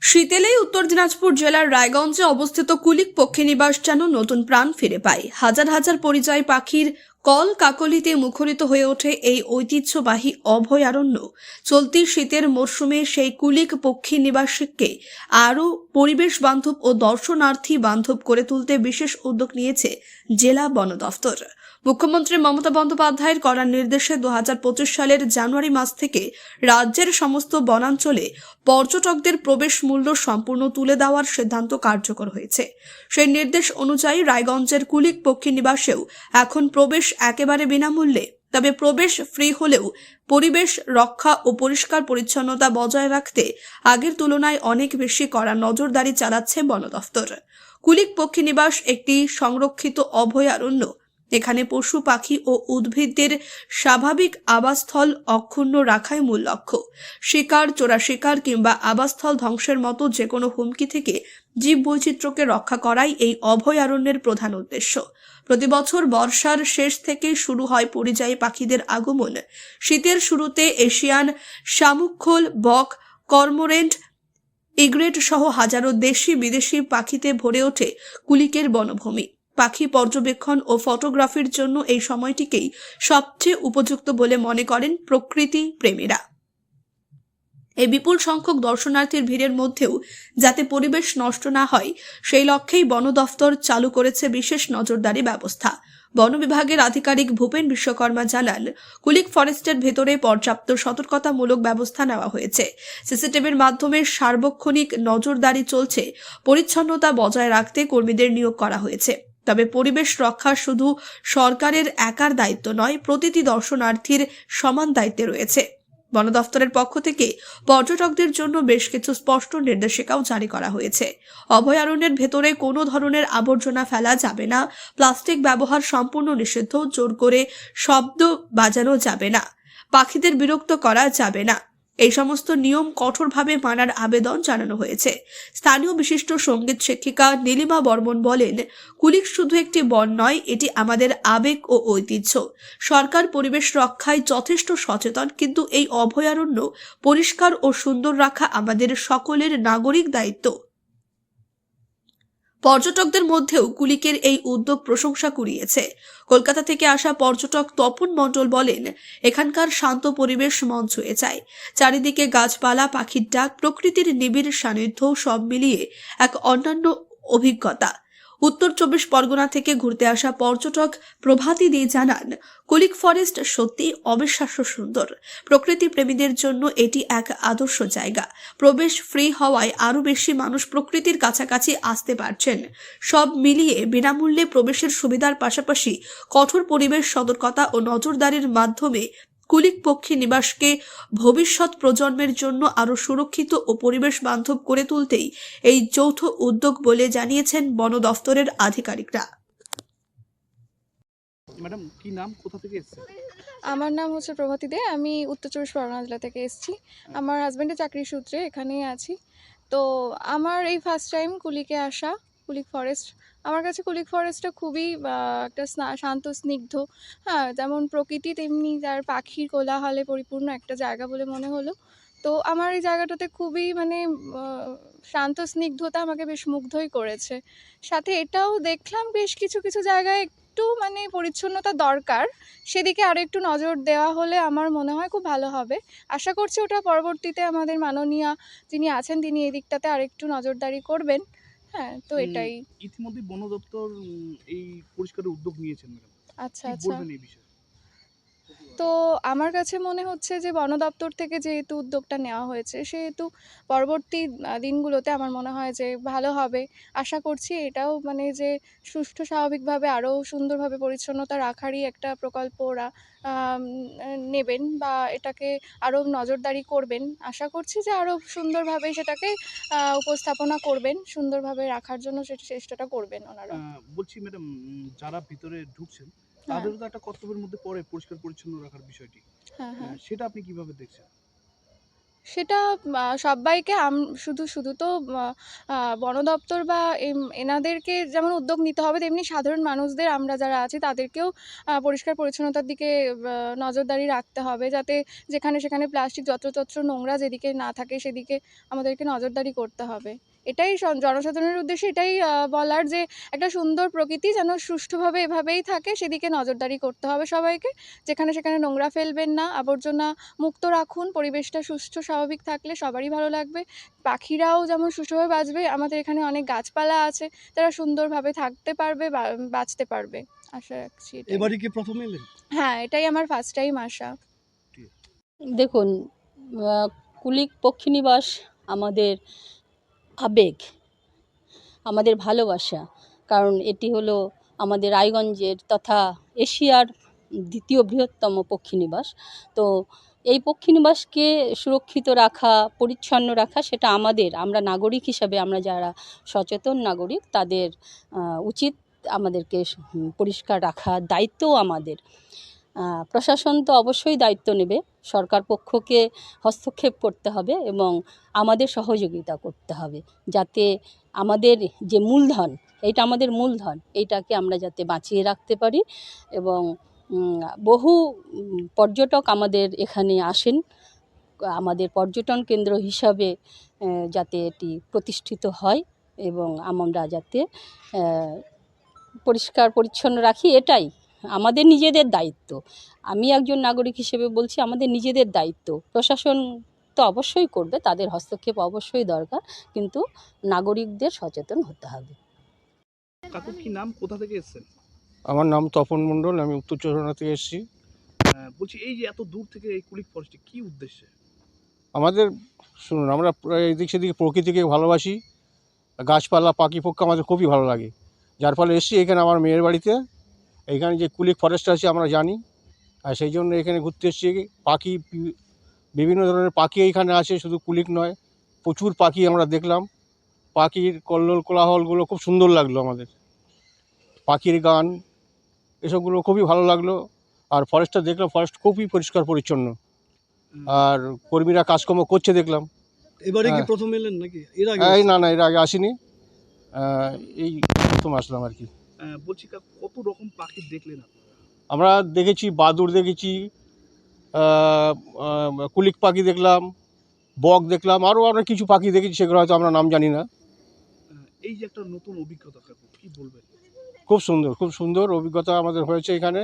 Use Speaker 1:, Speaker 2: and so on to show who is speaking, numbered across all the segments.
Speaker 1: শীতেলেই উত্তর দিনাজপুর জেলার রায়গঞ্জে অবস্থিত কুলিক পক্ষীনিবাস যেন নতুন প্রাণ ফিরে পায়। হাজার হাজার পরিযায়ী পাখির কল কাকলিতে মুখরিত হয়ে ওঠে এই ঐতিহ্যবাহী অভয়ারণ্য। চলতি শীতের মরশুমে সেই কুলিক পক্ষীনিবাসকে আরও পরিবেশ বান্ধব ও দর্শনার্থী বান্ধব করে তুলতে বিশেষ উদ্যোগ নিয়েছে জেলা বন দফতর। মুখ্যমন্ত্রী মমতা বন্দ্যোপাধ্যায়ের কড়া নির্দেশে 2025 সালের জানুয়ারি মাস থেকে রাজ্যের সমস্ত বনাঞ্চলে পর্যটকদের প্রবেশ মূল্য সম্পূর্ণ তুলে দেওয়ার সিদ্ধান্ত কার্যকর হয়েছে। সেই নির্দেশ অনুযায়ী রায়গঞ্জের কুলিক পক্ষীনিবাসেও এখন প্রবেশ একেবারে বিনামূল্যে। তবে প্রবেশ ফ্রি হলেও পরিবেশ রক্ষা ও পরিষ্কার পরিচ্ছন্নতা বজায় রাখতে আগের তুলনায় অনেক বেশি কড়া নজরদারি চালাচ্ছে বন দফতর। কুলিক পক্ষীনিবাস একটি সংরক্ষিত অভয়ারণ্য। এখানে পশু পাখি ও উদ্ভিদদের স্বাভাবিক আবাসস্থল অক্ষুণ্ণ রাখাই মূল লক্ষ্য। শিকার, চোরা শিকার কিংবা আবাসস্থল ধ্বংসের মতো যে কোনো হুমকি থেকে জীববৈচিত্র্যকে রক্ষা করাই এই অভয়ারণ্যের প্রধান উদ্দেশ্য। প্রতি বছর বর্ষার শেষ থেকে শুরু হয় পরিযায়ী পাখিদের আগমন। শীতের শুরুতে এশিয়ান শামুকখোল, বক, কর্মোরেন্ট, ইগ্রেট সহ হাজারো দেশি বিদেশি পাখিতে ভরে ওঠে কুলিকের বনভূমি। পাখি পর্যবেক্ষণ ও ফটোগ্রাফির জন্য এই সময়টিকেই সবচেয়ে উপযুক্ত বলে মনে করেন প্রকৃতি প্রেমীরা। এই বিপুল সংখ্যক দর্শনার্থীর ভিড়ের মধ্যেও যাতে পরিবেশ নষ্ট না হয় সেই লক্ষ্যেই বন দফতর চালু করেছে বিশেষ নজরদারি ব্যবস্থা। বন বিভাগের আধিকারিক ভূপেন বিশ্বকর্মা জানান, কুলিক ফরেস্টের ভেতরে পর্যাপ্ত সতর্কতামূলক ব্যবস্থা নেওয়া হয়েছে। সিসিটিভির মাধ্যমে সার্বক্ষণিক নজরদারি চলছে। পরিচ্ছন্নতা বজায় রাখতে কর্মীদের নিয়োগ করা হয়েছে। তবে পরিবেশ রক্ষা শুধু সরকারের একার দায়িত্ব নয়, প্রতিটি দর্শনার্থীর সমান দায়িত্বে রয়েছে। বন দফতরের পক্ষ থেকে পর্যটকদের জন্য বেশ কিছু স্পষ্ট নির্দেশিকাও জারি করা হয়েছে। অভয়ারণ্যের ভেতরে কোনো ধরনের আবর্জনা ফেলা যাবে না, প্লাস্টিক ব্যবহার সম্পূর্ণ নিষিদ্ধ, জোর করে শব্দ বাজানো যাবে না, পাখিদের বিরক্ত করা যাবে না। এই সমস্ত নিয়ম কঠোরভাবে মানার আবেদন জানানো হয়েছে। স্থানীয় বিশিষ্ট সঙ্গীত শিক্ষিকা নীলিমা বর্মন বলেন, কুলিক শুধু একটি বন নয়, এটি আমাদের আবেগ ও ঐতিহ্য। সরকার পরিবেশ রক্ষায় যথেষ্ট সচেতন, কিন্তু এই অভয়ারণ্য পরিষ্কার ও সুন্দর রাখা আমাদের সকলের নাগরিক দায়িত্ব। পর্যটকদের মধ্যেও কুলিকের এই উদ্যোগ প্রশংসা কুড়িয়েছে। কলকাতা থেকে আসা পর্যটক তপন মণ্ডল বলেন, এখানকার শান্ত পরিবেশ মন ছুঁয়ে যায়। চারিদিকে গাছপালা, পাখির ডাক, প্রকৃতির নিবিড় সান্নিধ্য সব মিলিয়ে এক অন্যান্য অভিজ্ঞতা। উত্তর 24 পরগনা থেকে ঘুরতে আসা পর্যটক প্রভাতী দে জানান, কুলিক ফরেস্ট সত্যি অবিশ্বাস্য সুন্দর। প্রকৃতি প্রেমীদের জন্য এটি এক আদর্শ জায়গা। প্রবেশ ফ্রি হওয়ায় আরও বেশি মানুষ প্রকৃতির কাছাকাছি আসতে পারছেন। সব মিলিয়ে বিনামূল্যে প্রবেশের সুবিধার পাশাপাশি কঠোর পরিবেশ সতর্কতা ও নজরদারির মাধ্যমে কুলিক পক্ষী নিবাসকে ভবিষ্যৎ প্রজন্মের জন্য আরও সুরক্ষিত ও পরিবেশ বান্ধব করে তুলতেই এই যৌথ উদ্যোগ বলে জানিয়েছেন বন দফতরের আধিকারিকরা।
Speaker 2: ম্যাডাম কি নাম, কোথা থেকে এসেছেন?
Speaker 3: আমার নাম হচ্ছে প্রভাতী দে। আমি উত্তর 24 পরগনা জেলা থেকে এসেছি। আমার হাজব্যান্ডের চাকরির সূত্রে এখানেই আছি। তো আমার এই ফার্স্ট টাইম কুলিকে আসা, কুলিক ফরেস্ট। আমার কাছে কুলিক ফরেস্টটা খুবই একটা শান্ত স্নিগ্ধ, হ্যাঁ, যেমন প্রকৃতি তেমনি তার পাখির কোলাহলে পরিপূর্ণ একটা জায়গা বলে মনে হলো। তো আমার এই জায়গাটাতে খুবই মানে শান্ত স্নিগ্ধতা আমাকে বেশ মুগ্ধই করেছে। সাথে এটাও দেখলাম বেশ কিছু কিছু জায়গায় একটু মানে পরিচ্ছন্নতা দরকার, সেদিকে আরও একটু নজর দেওয়া হলে আমার মনে হয় খুব ভালো হবে। আশা করছি ওটা পরবর্তীতে আমাদের মাননীয়া যিনি আছেন তিনি এই দিকটাতে আরেকটু নজরদারি করবেন। হ্যাঁ, তো এটাই।
Speaker 2: ইতিমধ্যে বন দপ্তর এই পরিষ্কারের উদ্যোগ নিয়েছেন ম্যাডাম,
Speaker 3: আচ্ছা
Speaker 2: কি
Speaker 3: আচ্ছা।
Speaker 2: বলবেন এই বিষয়ে?
Speaker 3: তো আমার কাছে মনে হচ্ছে যে বন দপ্তর থেকে যেহেতু উদ্যোগটা নেওয়া হয়েছে সেহেতু পরবর্তী দিনগুলোতে আমার মনে হয় যে ভালো হবে। আশা করছি এটাও মানে যে সুষ্ঠু স্বাভাবিকভাবে আরও সুন্দরভাবে পরিচ্ছন্নতা রাখারই একটা প্রকল্প ওরা নেবেন বা এটাকে আরও নজরদারি করবেন। আশা করছি যে আরও সুন্দরভাবে সেটাকে উপস্থাপনা করবেন, সুন্দরভাবে রাখার জন্য চেষ্টাটা করবেন ওনারা।
Speaker 2: বলছি ম্যাডাম, যারা ভিতরে ঢুকছেন
Speaker 3: হ্যাঁ,
Speaker 2: তাদেরও তো একটা কর্তব্যের মধ্যে পড়ে পরিষ্কার পরিচ্ছন্ন রাখার বিষয়টি,
Speaker 3: হ্যাঁ, হ্যাঁ।
Speaker 2: সেটা আপনি কিভাবে দেখছেন?
Speaker 3: সেটা সব্বাইকে শুধু শুধু তো বন দপ্তর বা এনাদেরকে যেমন উদ্যোগ নিতে হবে, তেমনি সাধারণ মানুষদের, আমরা যারা আছি তাদেরকেও পরিষ্কার পরিচ্ছন্নতার দিকে নজরদারি রাখতে হবে, যাতে যেখানে সেখানে প্লাস্টিক যত্রতত্র নোংরা যেদিকে না থাকে সেদিকে আমাদেরকে নজরদারি করতে হবে। এটাই জনসাধারণের উদ্দেশ্যে এটাই বলার, যে একটা সুন্দর প্রকৃতি যেন সুষ্ঠুভাবে এভাবেই থাকে সেদিকে নজরদারি করতে হবে সবাইকে। যেখানে সেখানে নোংরা ফেলবেন না, আবর্জনা মুক্ত রাখুন। পরিবেশটা সুষ্ঠু স্বাভাবিক থাকলে সবারই ভালো লাগবে, পাখিরাও যেমন সুষ্ঠুভাবে বাঁচবে। আমাদের এখানে অনেক গাছপালা আছে, তারা সুন্দরভাবে থাকতে পারবে, বাঁচতে পারবে, আশা রাখছি এটাই।
Speaker 2: এবারে কি প্রথম এলেন?
Speaker 3: হ্যাঁ, এটাই আমার ফার্স্ট টাইম আসা।
Speaker 4: দেখুন, কুলিক পক্ষীনিবাস আমাদের আবেগ, আমাদের ভালোবাসা। কারণ এটি হলো আমাদের রায়গঞ্জের তথা এশিয়ার দ্বিতীয় বৃহত্তম পক্ষীনিবাস। তো এই পক্ষীনিবাসকে সুরক্ষিত রাখা, পরিচ্ছন্ন রাখা, সেটা আমরা নাগরিক হিসাবে, আমরা যারা সচেতন নাগরিক তাদের উচিত আমাদেরকে পরিষ্কার রাখার দায়িত্বও আমাদের। প্রশাসন তো অবশ্যই দায়িত্ব নেবে, সরকার পক্ষকে হস্তক্ষেপ করতে হবে এবং আমাদের সহযোগিতা করতে হবে, যাতে আমাদের যে মূলধন, এইটা আমাদের মূলধন, এইটাকে আমরা যাতে বাঁচিয়ে রাখতে পারি। এবং বহু পর্যটক আমাদের এখানে আসেন, আমাদের পর্যটন কেন্দ্র হিসাবে যাতে এটি প্রতিষ্ঠিত হয় এবং আমরা যাতে পরিষ্কার পরিচ্ছন্ন রাখি, এটাই আমাদের নিজেদের দায়িত্ব। আমি একজন নাগরিক হিসেবে বলছি, আমাদের নিজেদের দায়িত্ব। প্রশাসন তো অবশ্যই করবে, তাদের হস্তক্ষেপ অবশ্যই দরকার, কিন্তু নাগরিকদের সচেতন হতে হবে।
Speaker 2: কাকু কি নাম, কোথা থেকে এসেছেন?
Speaker 5: আমার নাম তপন মণ্ডল, আমি উত্তর চব্বিশ পরগনা থেকে এসেছি।
Speaker 2: বলছি এই যে এত দূর থেকে এই কুলিক ফরেস্টে কি উদ্দেশ্যে?
Speaker 5: আমাদের শুনুন, আমরা এদিক সেদিকে প্রকৃতিকে ভালোবাসি, গাছপালা পাখি পক্ষ আমাদের খুবই ভালো লাগে, যার ফলে এসেছি এখানে আমার মেয়ের বাড়িতে। এইখানে যে কুলিক ফরেস্ট আছে আমরা জানি, আর সেই জন্য এখানে ঘুরতে এসেছি। পাখি, বিভিন্ন ধরনের পাখি এইখানে আছে, শুধু কুলিক নয়, প্রচুর পাখি আমরা দেখলাম। পাখির কল্লোল কোলাহলগুলো খুব সুন্দর লাগলো আমাদের, পাখির গান এসবগুলো খুবই ভালো লাগলো। আর ফরেস্টটা দেখলাম, ফরেস্ট খুবই পরিষ্কার পরিচ্ছন্ন, আর কর্মীরা কাজকর্ম করছে দেখলাম।
Speaker 2: এবারে কি
Speaker 5: হ্যাঁ।
Speaker 2: প্রথম এলেন নাকি এর আগে?
Speaker 5: এই না, এর আগে আসিনি, এই প্রথম আসলাম আর কি।
Speaker 2: বলছি কাকু কত রকম পাখি দেখলেন আপনারা?
Speaker 5: আমরা দেখেছি বাদুড় দেখেছি, কুলিক পাখি দেখলাম, বক দেখলাম, আরও অনেক কিছু পাখি দেখেছি, সেগুলো হয়তো আমরা নাম জানি না।
Speaker 2: এই যে একটা নতুন অভিজ্ঞতা কাকু, কি বলবেন?
Speaker 5: খুব সুন্দর, খুব সুন্দর অভিজ্ঞতা আমাদের হয়েছে এখানে।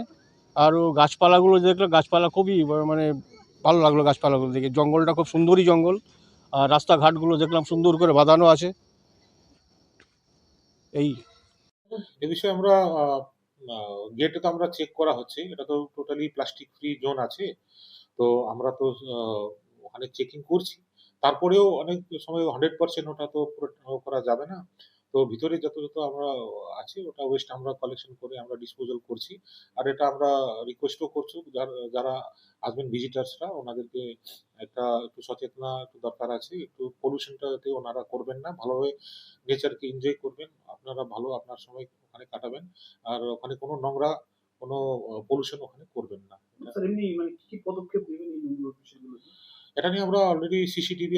Speaker 5: আরও গাছপালাগুলো দেখলাম, গাছপালা খুবই মানে ভালো লাগলো গাছপালাগুলো দেখে। জঙ্গলটা খুব সুন্দরই জঙ্গল, আর রাস্তাঘাটগুলো দেখলাম সুন্দর করে বাঁধানো আছে। এই
Speaker 6: এ বিষয়ে আমরা গেটে তো আমরা চেক করা হচ্ছে, এটা তো টোটালি প্লাস্টিক ফ্রি জোন আছে। তো আমরা তো ওখানে চেকিং করছি, তারপরেও অনেক সময় 100% ওটা তো পুরো করা যাবে না। তো ভিতরে যত যত আমরা আছে ওটা ওয়েস্ট আমরা কালেকশন করে আমরা ডিসপোজাল করছি। আর এটা আমরা রিকোয়েস্টও করছি যারা আসবেন ভিজিটার্সরা, ওনাদেরকে একটু সচেতনা একটু দরকার আছে, একটু পলিউশনটা যাতে ওনারা করবেন না, ভালোভাবে নেচারকে এনজয় করবেন, আপনারা ভালো আপনার সময় ওখানে কাটাবেন। আর ওখানে কোনো নোংরা, কোনো পলিউশন ওখানে করবেন না।
Speaker 2: স্যার এমনি মানে কি পদক্ষেপ নেবেন এই বিষয়গুলোতে?
Speaker 6: এটা নিয়ে আমরা অলরেডি সিসিটিভি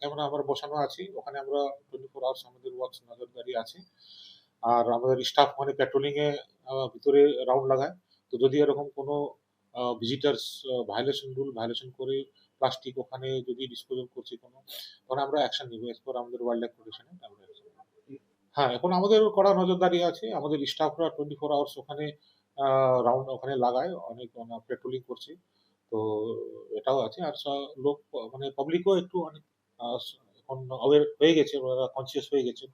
Speaker 6: ক্যামেরা আমরা বসানো আছে। ওখানে আমরা 24 আওয়ার্স আমাদের ওয়াচ নজরদারি আছে। আর আমাদের স্টাফ ওখানে প্যাট্রোলিং এ ভিতরে রাউন্ড লাগায়। তো যদি এরকম কোনো ভিজিটার্স রুল ভায়োলেশন করে প্লাস্টিক ওখানে যদি ডিসপোজাল করছে কোনো, তখন আমরা অ্যাকশন নিব এজ পার আমাদের ওয়াইল্ড লাইফ প্রোটেকশনে আমরা action নিবো। হ্যাঁ, এখন আমাদের কড়া নজরদারি আছে। আমাদের স্টাফরা 24 আওয়ার্স ওখানে রাউন্ড ওখানে লাগায়, অনেক পেট্রোলিং করছে। তো এটাও আছে। আর লোক মানে পাবলিকও একটু অনেক এখন অ্যাওয়ার হয়ে গেছে, ওরা কনসিয়াস হয়ে গেছে।